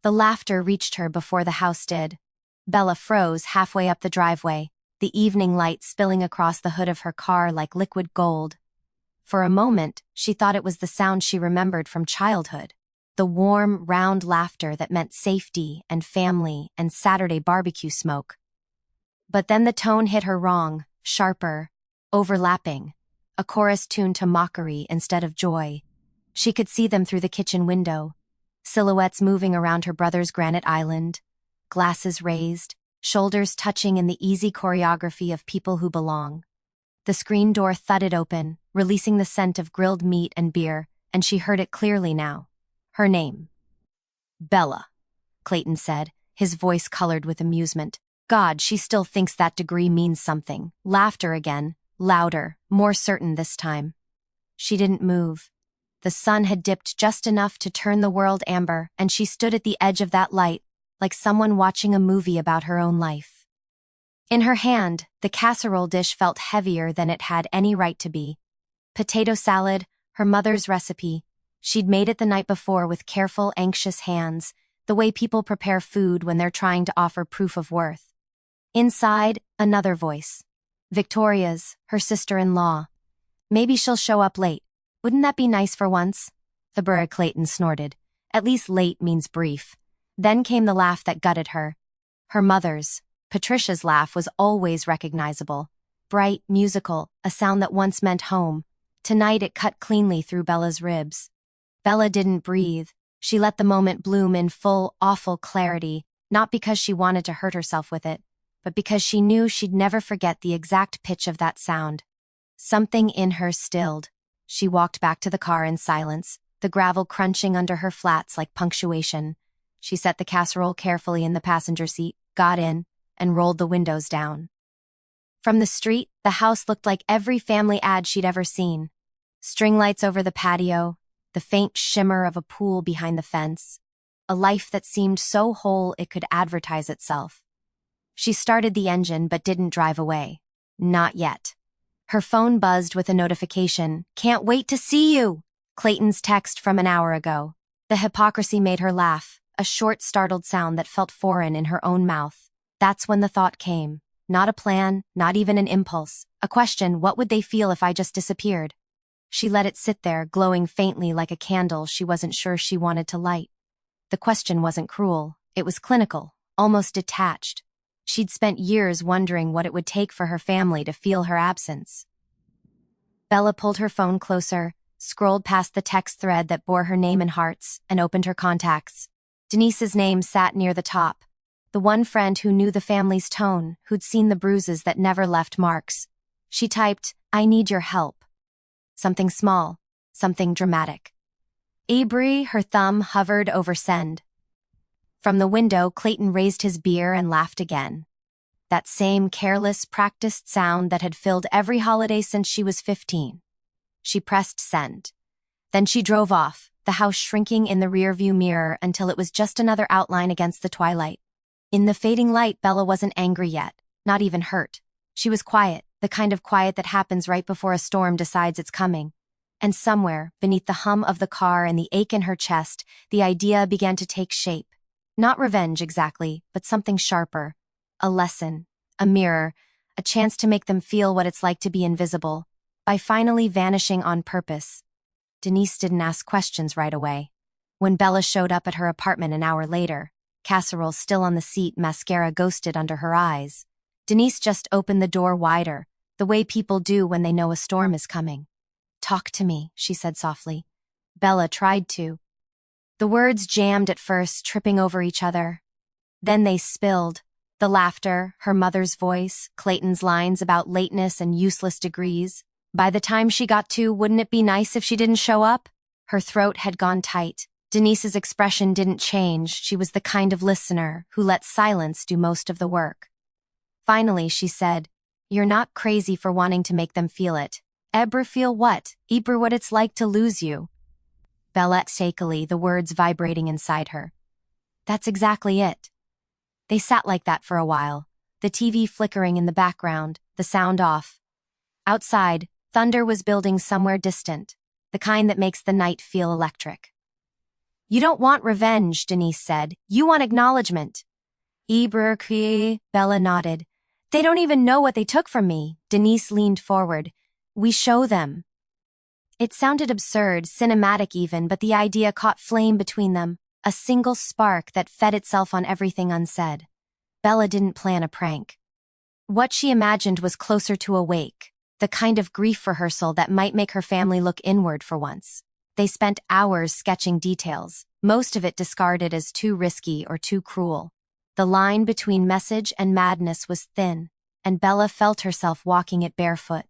The laughter reached her before the house did. Bella froze halfway up the driveway, the evening light spilling across the hood of her car like liquid gold. For a moment, she thought it was the sound she remembered from childhood. The warm, round laughter that meant safety and family and Saturday barbecue smoke. But then the tone hit her wrong, sharper, overlapping, a chorus tuned to mockery instead of joy. She could see them through the kitchen window, silhouettes moving around her brother's granite island, glasses raised, shoulders touching in the easy choreography of people who belong. The screen door thudded open, releasing the scent of grilled meat and beer, and she heard it clearly now. Her name. Bella, Clayton said, his voice colored with amusement. God, she still thinks that degree means something. Laughter again, louder, more certain this time. She didn't move. The sun had dipped just enough to turn the world amber, and she stood at the edge of that light, like someone watching a movie about her own life. In her hand, the casserole dish felt heavier than it had any right to be. Potato salad, her mother's recipe. She'd made it the night before with careful, anxious hands, the way people prepare food when they're trying to offer proof of worth. Inside, another voice. Victoria's, her sister-in-law. Maybe she'll show up late. Wouldn't that be nice for once? The burra Clayton snorted. At least late means brief. Then came the laugh that gutted her. Her mother's, Patricia's laugh was always recognizable. Bright, musical, a sound that once meant home. Tonight it cut cleanly through Bella's ribs. Bella didn't breathe. She let the moment bloom in full, awful clarity, not because she wanted to hurt herself with it, but because she knew she'd never forget the exact pitch of that sound. Something in her stilled. She walked back to the car in silence, the gravel crunching under her flats like punctuation. She set the casserole carefully in the passenger seat, got in, and rolled the windows down. From the street, the house looked like every family ad she'd ever seen. String lights over the patio, the faint shimmer of a pool behind the fence. A life that seemed so whole it could advertise itself. She started the engine but didn't drive away. Not yet. Her phone buzzed with a notification. "Can't wait to see you!" Clayton's text from an hour ago. The hypocrisy made her laugh, a short, startled sound that felt foreign in her own mouth. That's when the thought came. Not a plan, not even an impulse. A question, what would they feel if I just disappeared? She let it sit there, glowing faintly like a candle she wasn't sure she wanted to light. The question wasn't cruel. It was clinical, almost detached. She'd spent years wondering what it would take for her family to feel her absence. Bella pulled her phone closer, scrolled past the text thread that bore her name in hearts, and opened her contacts. Denise's name sat near the top. The one friend who knew the family's tone, who'd seen the bruises that never left marks. She typed, "I need your help." Something small, something dramatic. Avery, her thumb hovered over send. From the window, Clayton raised his beer and laughed again. That same careless, practiced sound that had filled every holiday since she was 15. She pressed send. Then she drove off, the house shrinking in the rearview mirror until it was just another outline against the twilight. In the fading light, Bella wasn't angry yet, not even hurt. She was quiet, the kind of quiet that happens right before a storm decides it's coming. And somewhere, beneath the hum of the car and the ache in her chest, the idea began to take shape. Not revenge exactly, but something sharper. A lesson, a mirror, a chance to make them feel what it's like to be invisible, by finally vanishing on purpose. Denise didn't ask questions right away. When Bella showed up at her apartment an hour later, casserole still on the seat, mascara ghosted under her eyes, Denise just opened the door wider, the way people do when they know a storm is coming. "Talk to me," she said softly. Bella tried to. The words jammed at first, tripping over each other. Then they spilled. The laughter, her mother's voice, Clayton's lines about lateness and useless degrees. By the time she got to, "Wouldn't it be nice if she didn't show up?" Her throat had gone tight. Denise's expression didn't change. She was the kind of listener who let silence do most of the work. Finally, she said, "You're not crazy for wanting to make them feel it. Eber feel what? Eber what it's like to lose you." Bella shakily, the words vibrating inside her. That's exactly it. They sat like that for a while, the TV flickering in the background, the sound off. Outside, thunder was building somewhere distant, the kind that makes the night feel electric. You don't want revenge, Denise said. You want acknowledgement. Bella nodded. They don't even know what they took from me. Denise leaned forward. We show them. It sounded absurd, cinematic even, but the idea caught flame between them, a single spark that fed itself on everything unsaid. Bella didn't plan a prank. What she imagined was closer to a wake, the kind of grief rehearsal that might make her family look inward for once. They spent hours sketching details, most of it discarded as too risky or too cruel. The line between message and madness was thin, and Bella felt herself walking it barefoot.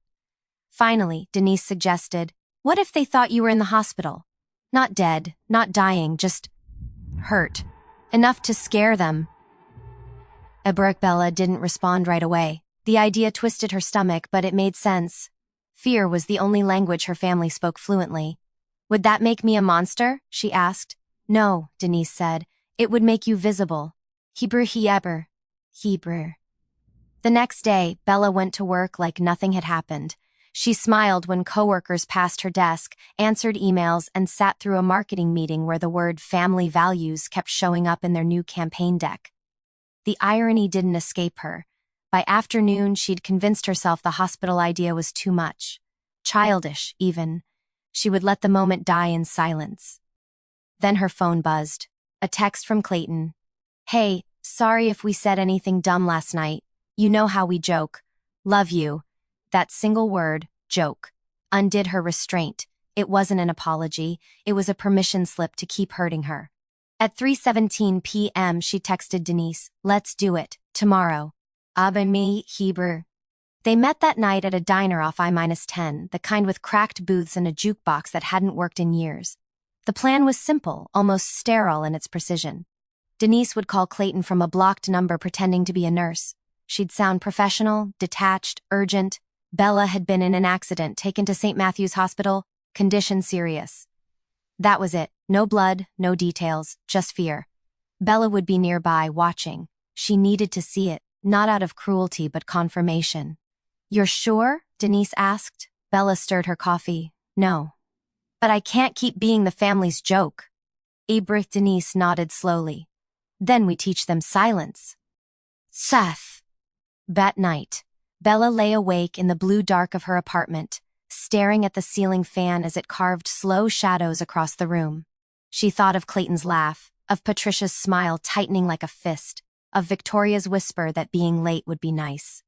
Finally, Denise suggested, what if they thought you were in the hospital? Not dead, not dying, just hurt. Enough to scare them. Bella didn't respond right away. The idea twisted her stomach, but it made sense. Fear was the only language her family spoke fluently. Would that make me a monster? She asked. No, Denise said. It would make you visible. Hebrew. The next day, Bella went to work like nothing had happened. She smiled when coworkers passed her desk, answered emails, and sat through a marketing meeting where the word family values kept showing up in their new campaign deck. The irony didn't escape her. By afternoon, she'd convinced herself the hospital idea was too much. Childish, even. She would let the moment die in silence. Then her phone buzzed. A text from Clayton. Hey, sorry if we said anything dumb last night. You know how we joke. Love you. That single word, joke, undid her restraint. It wasn't an apology. It was a permission slip to keep hurting her. At 3:17 p.m., she texted Denise, let's do it, tomorrow. Me, Hebrew. They met that night at a diner off I-10, the kind with cracked booths and a jukebox that hadn't worked in years. The plan was simple, almost sterile in its precision. Denise would call Clayton from a blocked number pretending to be a nurse. She'd sound professional, detached, urgent. Bella had been in an accident, taken to St. Matthew's Hospital, condition serious. That was it. No blood, no details, just fear. Bella would be nearby, watching. She needed to see it, not out of cruelty but confirmation. You're sure? Denise asked. Bella stirred her coffee. No. But I can't keep being the family's joke. Denise nodded slowly. Then we teach them silence. Seth. That night, Bella lay awake in the blue dark of her apartment, staring at the ceiling fan as it carved slow shadows across the room. She thought of Clayton's laugh, of Patricia's smile tightening like a fist, of Victoria's whisper that being late would be nice.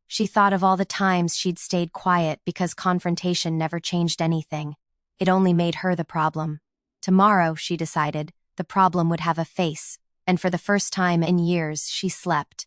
She thought of all the times she'd stayed quiet because confrontation never changed anything. It only made her the problem. Tomorrow, she decided, the problem would have a face, and for the first time in years, she slept.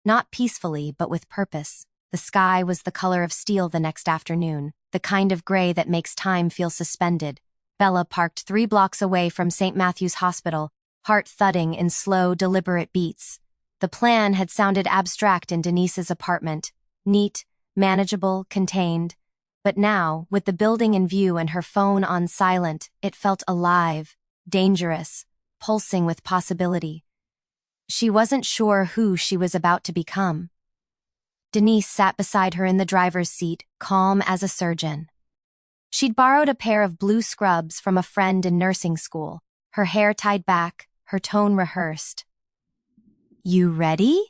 Not peacefully, but with purpose. The sky was the color of steel the next afternoon, the kind of gray that makes time feel suspended. Bella parked 3 blocks away from St. Matthew's Hospital, heart thudding in slow, deliberate beats. The plan had sounded abstract in Denise's apartment. Neat, manageable, contained. But now, with the building in view and her phone on silent, it felt alive, dangerous, pulsing with possibility. She wasn't sure who she was about to become. Denise sat beside her in the driver's seat, calm as a surgeon. She'd borrowed a pair of blue scrubs from a friend in nursing school, her hair tied back, her tone rehearsed. You ready?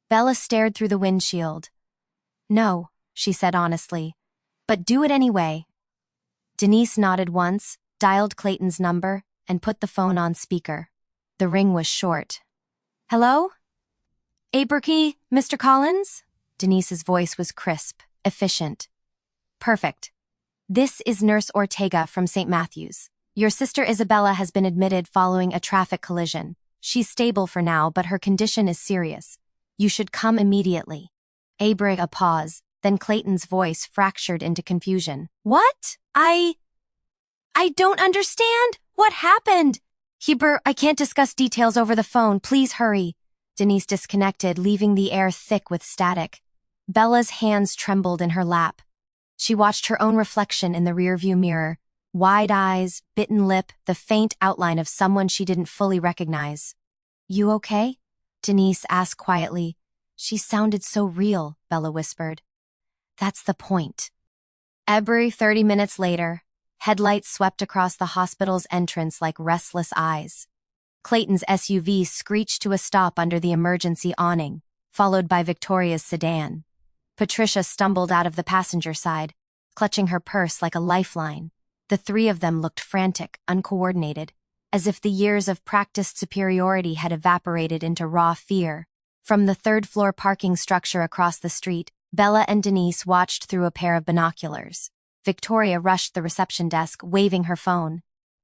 Bella stared through the windshield. No, she said honestly, but do it anyway. Denise nodded once, dialed Clayton's number, and put the phone on speaker. The ring was short. Hello? Aberkey, Mr. Collins? Denise's voice was crisp, efficient. Perfect. This is Nurse Ortega from St. Matthew's. Your sister Isabella has been admitted following a traffic collision. She's stable for now, but her condition is serious. You should come immediately. A pause, then Clayton's voice fractured into confusion. What? I don't understand. What happened? I can't discuss details over the phone. Please hurry. Denise disconnected, leaving the air thick with static. Bella's hands trembled in her lap. She watched her own reflection in the rearview mirror. Wide eyes, bitten lip, the faint outline of someone she didn't fully recognize. You okay? Denise asked quietly. She sounded so real, Bella whispered. That's the point. 30 minutes later. Headlights swept across the hospital's entrance like restless eyes. Clayton's SUV screeched to a stop under the emergency awning, followed by Victoria's sedan. Patricia stumbled out of the passenger side, clutching her purse like a lifeline. The three of them looked frantic, uncoordinated, as if the years of practiced superiority had evaporated into raw fear. From the third-floor parking structure across the street, Bella and Denise watched through a pair of binoculars. Victoria rushed the reception desk, waving her phone.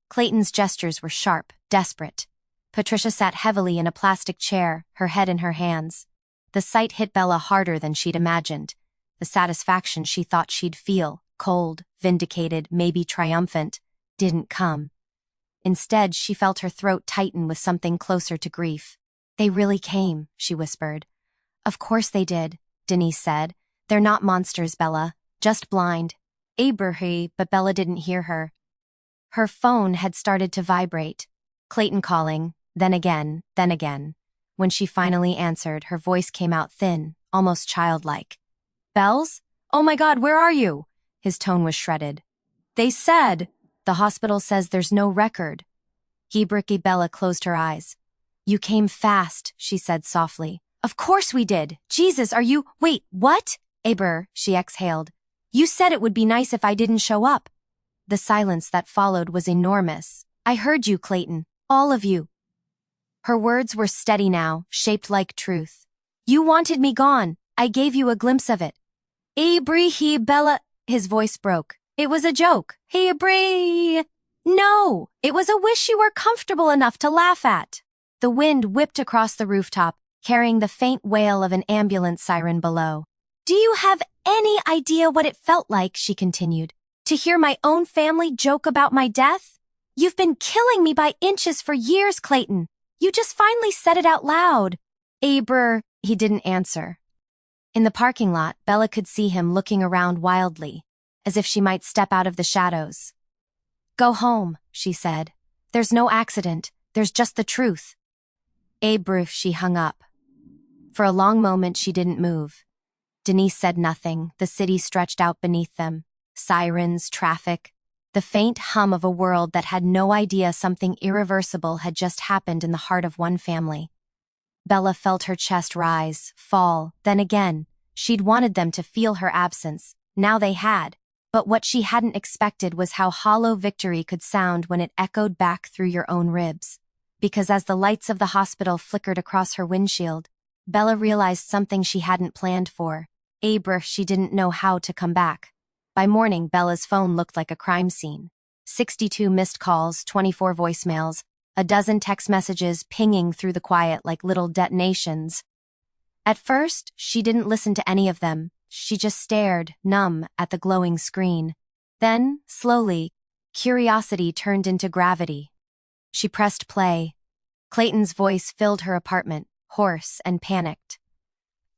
Clayton's gestures were sharp, desperate. Patricia sat heavily in a plastic chair, her head in her hands. The sight hit Bella harder than she'd imagined. The satisfaction she thought she'd feel, cold, vindicated, maybe triumphant, didn't come. Instead, she felt her throat tighten with something closer to grief. "They really came," she whispered. "Of course they did," Denise said. "They're not monsters, Bella. Just blind." But Bella didn't hear her. Her phone had started to vibrate. Clayton calling, then again, then again. When she finally answered, her voice came out thin, almost childlike. "Bells? Oh my God, where are you?" His tone was shredded. "They said." "The hospital says there's no record." Bella closed her eyes. "You came fast," she said softly. "Of course we did. Jesus, are you— Wait, what?" She exhaled. "You said it would be nice if I didn't show up." The silence that followed was enormous. "I heard you, Clayton. All of you." Her words were steady now, shaped like truth. "You wanted me gone. I gave you a glimpse of it." Bella. His voice broke. "It was a joke. No, it was a wish you were comfortable enough to laugh at." The wind whipped across the rooftop, carrying the faint wail of an ambulance siren below. "Do you have any idea what it felt like," she continued, "to hear my own family joke about my death? You've been killing me by inches for years, Clayton. You just finally said it out loud." He didn't answer. In the parking lot, Bella could see him looking around wildly, as if she might step out of the shadows. "Go home," she said. "There's no accident. There's just the truth." She hung up. For a long moment, she didn't move. Denise said nothing. The city stretched out beneath them. Sirens, traffic, the faint hum of a world that had no idea something irreversible had just happened in the heart of one family. Bella felt her chest rise, fall, then again. She'd wanted them to feel her absence. Now they had. But what she hadn't expected was how hollow victory could sound when it echoed back through your own ribs. Because as the lights of the hospital flickered across her windshield, Bella realized something she hadn't planned for. She didn't know how to come back. By morning, Bella's phone looked like a crime scene. 62 missed calls, 24 voicemails, a dozen text messages pinging through the quiet like little detonations. At first, she didn't listen to any of them. She just stared, numb, at the glowing screen. Then, slowly, curiosity turned into gravity. She pressed play. Clayton's voice filled her apartment, hoarse and panicked.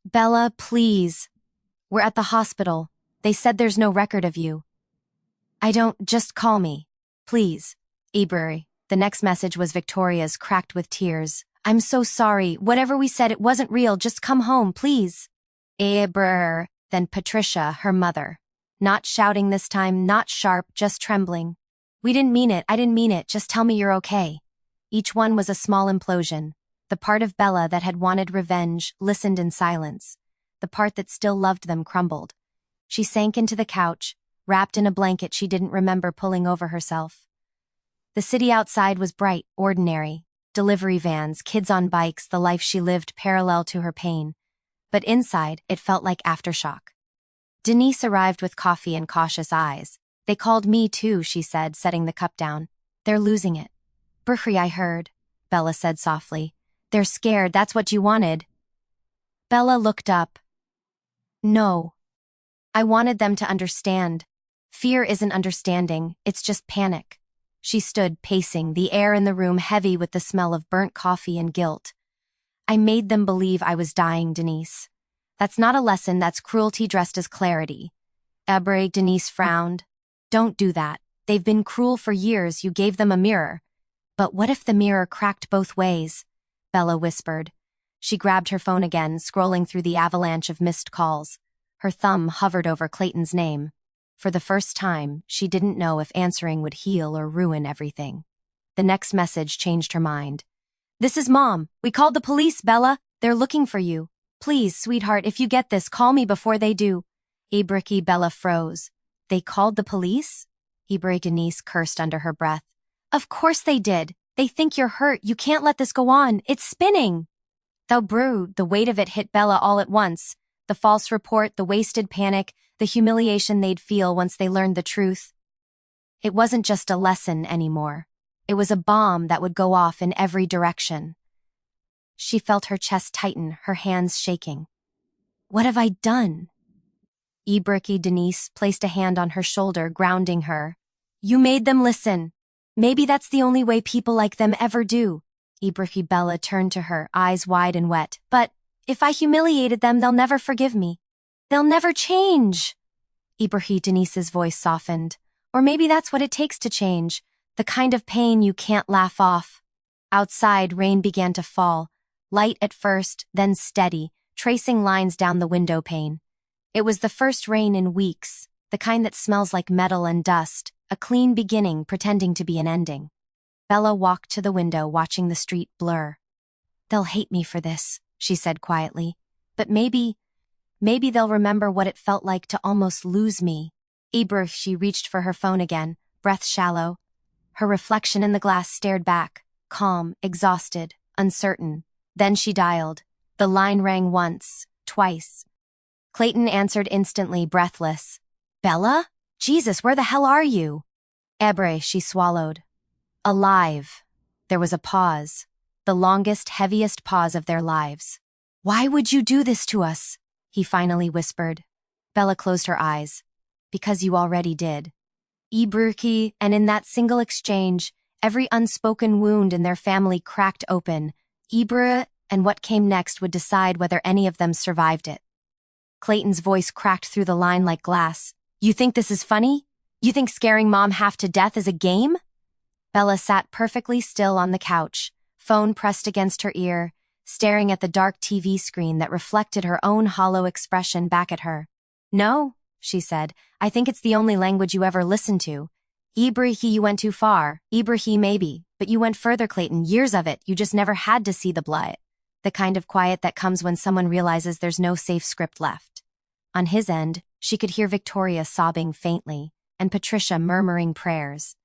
"Bella, please. We're at the hospital. They said there's no record of you." Just call me. Please." The next message was Victoria's, cracked with tears. "I'm so sorry. Whatever we said, it wasn't real. Just come home, please." Then Patricia, her mother. Not shouting this time, not sharp, just trembling. "We didn't mean it. I didn't mean it. Just tell me you're okay." Each one was a small implosion. The part of Bella that had wanted revenge listened in silence. The part that still loved them crumbled. She sank into the couch, wrapped in a blanket she didn't remember pulling over herself. The city outside was bright, ordinary. Delivery vans, kids on bikes, the life she lived parallel to her pain. But inside, it felt like aftershock. Denise arrived with coffee and cautious eyes. "They called me too," she said, setting the cup down. "They're losing it." I heard," Bella said softly. "They're scared, that's what you wanted." Bella looked up. "No. I wanted them to understand. Fear isn't understanding, it's just panic." She stood, pacing, the air in the room heavy with the smell of burnt coffee and guilt. "I made them believe I was dying, Denise. That's not a lesson, that's cruelty dressed as clarity." Denise frowned. "Don't do that. They've been cruel for years, you gave them a mirror." "But what if the mirror cracked both ways?" Bella whispered. She grabbed her phone again, scrolling through the avalanche of missed calls. Her thumb hovered over Clayton's name. For the first time, she didn't know if answering would heal or ruin everything. The next message changed her mind. "This is Mom. We called the police, Bella. They're looking for you. Please, sweetheart, if you get this, call me before they do." Ibriki Bella froze. "They called the police?" Ibri Denise cursed under her breath. "Of course they did. They think you're hurt. You can't let this go on. It's spinning." The brood, the weight of it hit Bella all at once. The false report, the wasted panic, the humiliation they'd feel once they learned the truth. It wasn't just a lesson anymore. It was a bomb that would go off in every direction. She felt her chest tighten, her hands shaking. "What have I done?" Ibriki Denise placed a hand on her shoulder, grounding her. "You made them listen. Maybe that's the only way people like them ever do." Ibriki Bella turned to her, eyes wide and wet. "But if I humiliated them, they'll never forgive me. They'll never change." Ibriki Denise's voice softened. "Or maybe that's what it takes to change. The kind of pain you can't laugh off." Outside, rain began to fall. Light at first, then steady, tracing lines down the window pane. It was the first rain in weeks, the kind that smells like metal and dust, a clean beginning pretending to be an ending. Bella walked to the window, watching the street blur. "They'll hate me for this," she said quietly. "But maybe they'll remember what it felt like to almost lose me." She reached for her phone again, breath shallow. Her reflection in the glass stared back, calm, exhausted, uncertain. Then she dialed. The line rang once, twice. Clayton answered instantly, breathless. "Bella? Jesus, where the hell are you?" "Ebre," she swallowed. "Alive." There was a pause. The longest, heaviest pause of their lives. "Why would you do this to us?" he finally whispered. Bella closed her eyes. "Because you already did." Ibriki, and in that single exchange, every unspoken wound in their family cracked open. Ibra and what came next would decide whether any of them survived it. Clayton's voice cracked through the line like glass. "You think this is funny? You think scaring Mom half to death is a game?" Bella sat perfectly still on the couch, phone pressed against her ear, staring at the dark TV screen that reflected her own hollow expression back at her. "No," she said, "I think it's the only language you ever listened to. Ibrahim, you went too far. Ibrahim, maybe. But you went further, Clayton. Years of it. You just never had to see the blood. The kind of quiet that comes when someone realizes there's no safe script left." On his end, she could hear Victoria sobbing faintly, and Patricia murmuring prayers.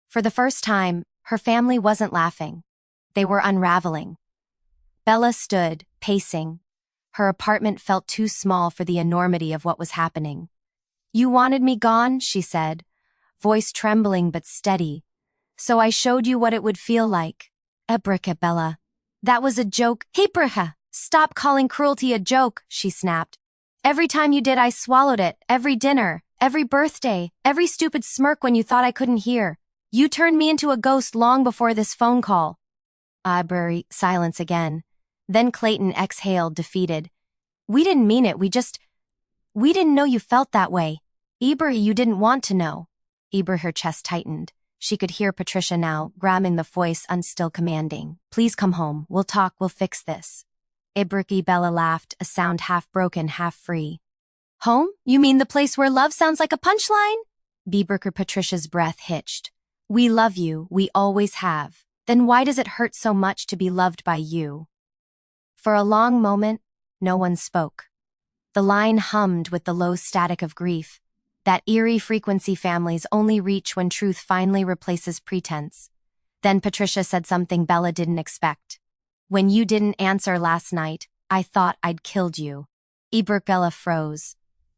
For the first time, her family wasn't laughing. They were unraveling. Bella stood, pacing. Her apartment felt too small for the enormity of what was happening. "You wanted me gone," she said, voice trembling but steady. "So I showed you what it would feel like." "Ebrika, Bella. That was a joke." "Ibrika, stop calling cruelty a joke," she snapped. "Every time you did, I swallowed it. Every dinner, every birthday, every stupid smirk when you thought I couldn't hear. You turned me into a ghost long before this phone call." Silence again. Then Clayton exhaled, defeated. "We didn't mean it, we didn't know you felt that way. Ibra, you didn't want to know." Ibra, her chest tightened. She could hear Patricia now, grabbing the voice unstill commanding. "Please come home, we'll talk, we'll fix this." Ibriki Bella laughed, a sound half broken, half free. "Home? You mean the place where love sounds like a punchline?" Bibriker Patricia's breath hitched. "We love you, we always have. Then why does it hurt so much to be loved by you?" For a long moment, no one spoke. The line hummed with the low static of grief, that eerie frequency families only reach when truth finally replaces pretense. Then Patricia said something Bella didn't expect. "When you didn't answer last night, I thought I'd killed you." Bella froze.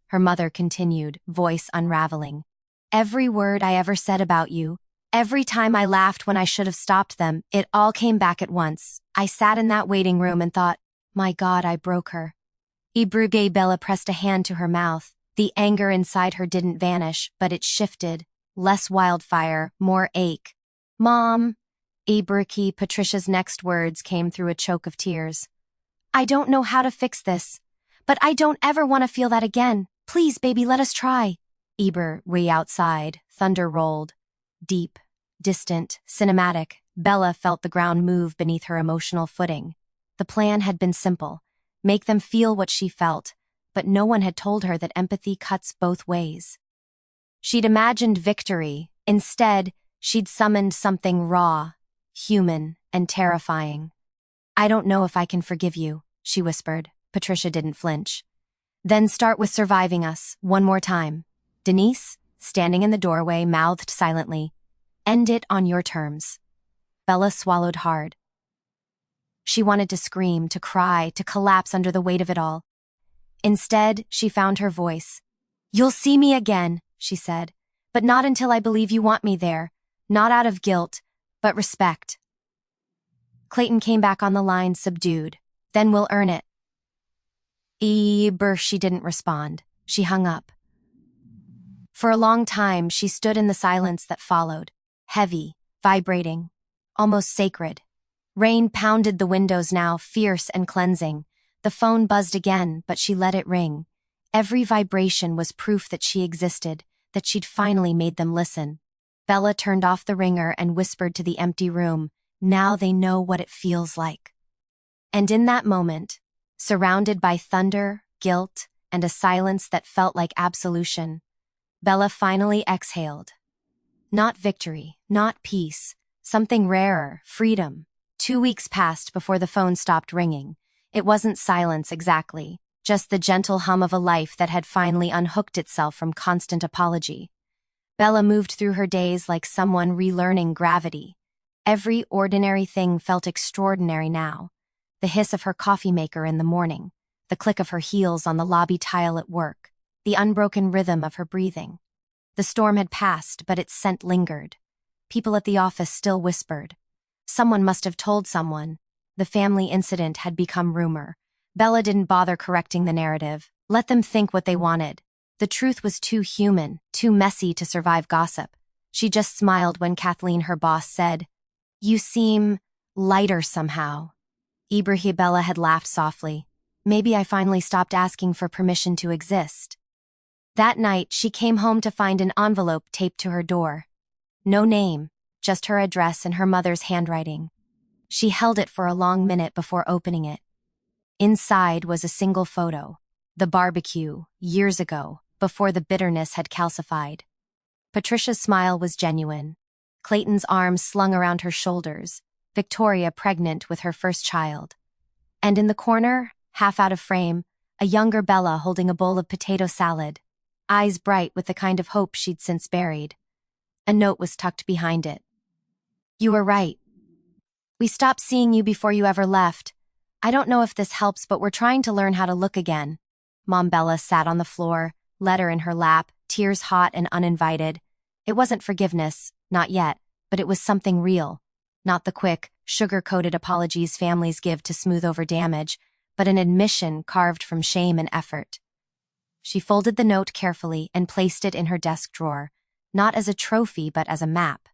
Her mother continued, voice unraveling. "Every word I ever said about you, every time I laughed when I should have stopped them, it all came back at once. I sat in that waiting room and thought, my God, I broke her." Bella pressed a hand to her mouth. The anger inside her didn't vanish, but it shifted. Less wildfire, more ache. "Mom," Patricia's next words came through a choke of tears. "I don't know how to fix this, but I don't ever want to feel that again. Please, baby, let us try." Outside, thunder rolled. Deep, distant, cinematic, Bella felt the ground move beneath her emotional footing. The plan had been simple. Make them feel what she felt, but no one had told her that empathy cuts both ways. She'd imagined victory. Instead, she'd summoned something raw, human, and terrifying. "I don't know if I can forgive you," she whispered. Patricia didn't flinch. "Then start with surviving us, one more time." Denise, standing in the doorway, mouthed silently, "End it on your terms." Bella swallowed hard. She wanted to scream, to cry, to collapse under the weight of it all. Instead, she found her voice. "You'll see me again," she said, "but not until I believe you want me there. Not out of guilt, but respect." Clayton came back on the line, subdued. "Then we'll earn it." She didn't respond. She hung up. For a long time, she stood in the silence that followed, heavy, vibrating, almost sacred. Rain pounded the windows now, fierce and cleansing. The phone buzzed again, but she let it ring. Every vibration was proof that she existed, that she'd finally made them listen. Bella turned off the ringer and whispered to the empty room, "Now they know what it feels like." And in that moment, surrounded by thunder, guilt, and a silence that felt like absolution, Bella finally exhaled. Not victory, not peace, something rarer, freedom. 2 weeks passed before the phone stopped ringing. It wasn't silence exactly, just the gentle hum of a life that had finally unhooked itself from constant apology. Bella moved through her days like someone relearning gravity. Every ordinary thing felt extraordinary now. The hiss of her coffee maker in the morning, the click of her heels on the lobby tile at work, the unbroken rhythm of her breathing. The storm had passed, but its scent lingered. People at the office still whispered. Someone must have told someone. The family incident had become rumor. Bella didn't bother correcting the narrative. Let them think what they wanted. The truth was too human, too messy to survive gossip. She just smiled when Kathleen, her boss, said, "You seem lighter somehow." Bella had laughed softly. "Maybe I finally stopped asking for permission to exist." That night, she came home to find an envelope taped to her door. No name, just her address and her mother's handwriting. She held it for a long minute before opening it. Inside was a single photo. The barbecue, years ago, before the bitterness had calcified. Patricia's smile was genuine. Clayton's arms slung around her shoulders. Victoria pregnant with her first child. And in the corner, half out of frame, a younger Bella holding a bowl of potato salad, eyes bright with the kind of hope she'd since buried. A note was tucked behind it. "You were right. We stopped seeing you before you ever left. I don't know if this helps, but we're trying to learn how to look again." Mom Bella sat on the floor, letter in her lap, tears hot and uninvited. It wasn't forgiveness, not yet, but it was something real. Not the quick, sugar-coated apologies families give to smooth over damage, but an admission carved from shame and effort. She folded the note carefully and placed it in her desk drawer, not as a trophy but as a map.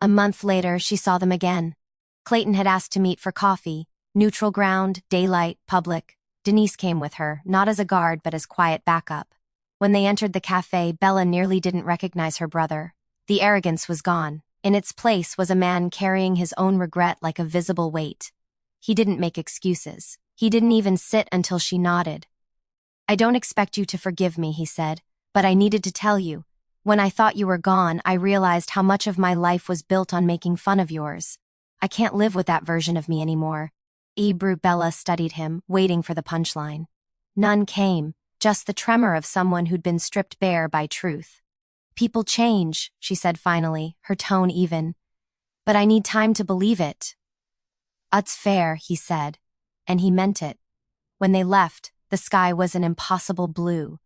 A month later, she saw them again. Clayton had asked to meet for coffee. Neutral ground, daylight, public. Denise came with her, not as a guard but as quiet backup. When they entered the cafe, Bella nearly didn't recognize her brother. The arrogance was gone. In its place was a man carrying his own regret like a visible weight. He didn't make excuses. He didn't even sit until she nodded. "I don't expect you to forgive me," he said, "but I needed to tell you. When I thought you were gone, I realized how much of my life was built on making fun of yours. I can't live with that version of me anymore." Bella studied him, waiting for the punchline. None came, just the tremor of someone who'd been stripped bare by truth. "People change," she said finally, her tone even. "But I need time to believe it." "That's fair," he said, and he meant it. When they left, the sky was an impossible blue,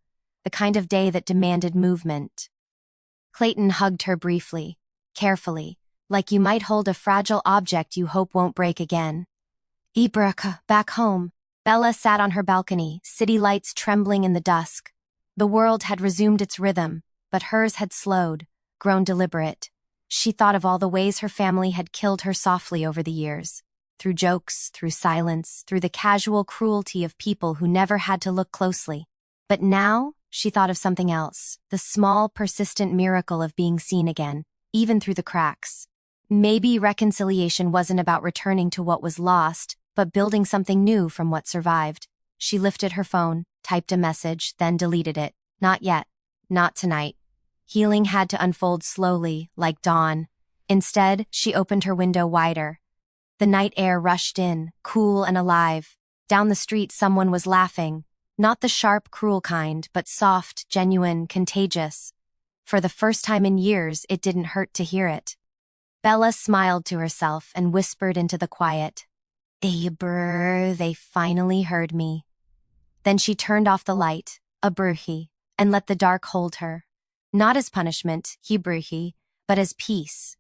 the kind of day that demanded movement. Clayton hugged her briefly, carefully, like you might hold a fragile object you hope won't break again. Back home. Bella sat on her balcony, city lights trembling in the dusk. The world had resumed its rhythm, but hers had slowed, grown deliberate. She thought of all the ways her family had killed her softly over the years. Through jokes, through silence, through the casual cruelty of people who never had to look closely. But now, she thought of something else, the small, persistent miracle of being seen again, even through the cracks. Maybe reconciliation wasn't about returning to what was lost, but building something new from what survived. She lifted her phone, typed a message, then deleted it. "Not yet. Not tonight." Healing had to unfold slowly, like dawn. Instead, she opened her window wider. The night air rushed in, cool and alive. Down the street, someone was laughing. Not the sharp, cruel kind, but soft, genuine, contagious. For the first time in years, it didn't hurt to hear it. Bella smiled to herself and whispered into the quiet. They finally heard me. Then she turned off the light, and let the dark hold her. Not as punishment, but as peace.